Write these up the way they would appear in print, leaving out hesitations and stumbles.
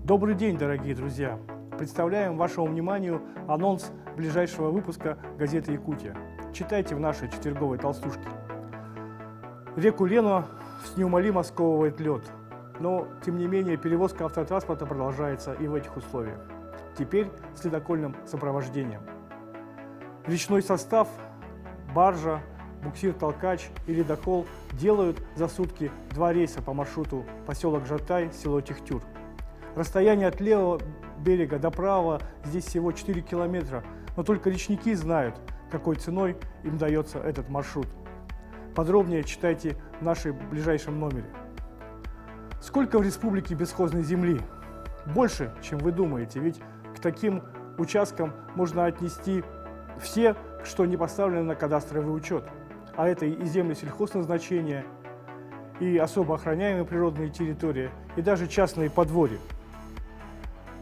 Добрый день, дорогие друзья! Представляем вашему вниманию анонс ближайшего выпуска газеты «Якутия». Читайте в нашей четверговой толстушке. Реку Лену неумолимо сковывает лед, но, тем не менее, перевозка автотранспорта продолжается и в этих условиях. Теперь с ледокольным сопровождением. Речной состав, баржа, буксир-толкач и ледокол делают за сутки 2 рейса по маршруту поселок Жатай, село Тихтюр. Расстояние от левого берега до правого здесь всего 4 километра, но только речники знают, какой ценой им дается этот маршрут. Подробнее читайте в нашем ближайшем номере. Сколько в республике бесхозной земли? Больше, чем вы думаете, ведь к таким участкам можно отнести все, что не поставлено на кадастровый учет. А это и земли сельхозназначения, и особо охраняемые природные территории, и даже частные подворья.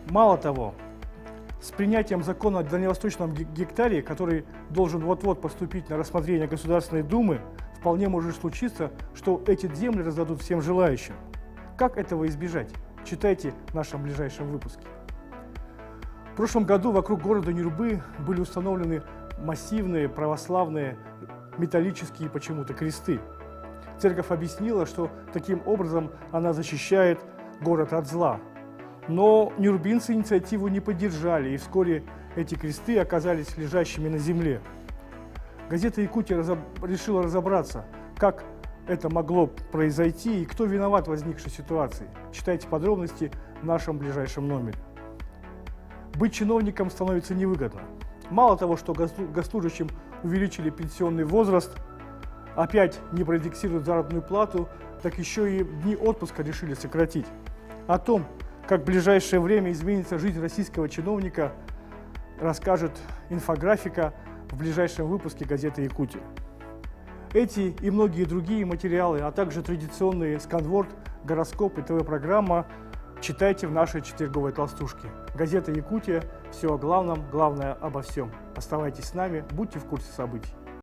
Мало того, с принятием закона о дальневосточном гектаре, который должен вот-вот поступить на рассмотрение Государственной Думы, вполне может случиться, что эти земли раздадут всем желающим. Как этого избежать? Читайте в нашем ближайшем выпуске. В прошлом году вокруг города Нюрбы были установлены массивные православные металлические почему-то кресты. Церковь объяснила, что таким образом она защищает город от зла. Но нюрбинцы инициативу не поддержали, и вскоре эти кресты оказались лежащими на земле. Газета «Якутия» решила разобраться, как это могло произойти и кто виноват в возникшей ситуации. Читайте подробности в нашем ближайшем номере. Быть чиновником становится невыгодно. Мало того, что госслужащим увеличили пенсионный возраст, опять не проиндексируют заработную плату, так еще и дни отпуска решили сократить. О том, как в ближайшее время изменится жизнь российского чиновника, расскажет инфографика в ближайшем выпуске газеты «Якутия». Эти и многие другие материалы, а также традиционные сканворд, гороскоп и ТВ-программа читайте в нашей четверговой толстушке. Газета «Якутия» – все о главном, главное обо всем. Оставайтесь с нами, будьте в курсе событий.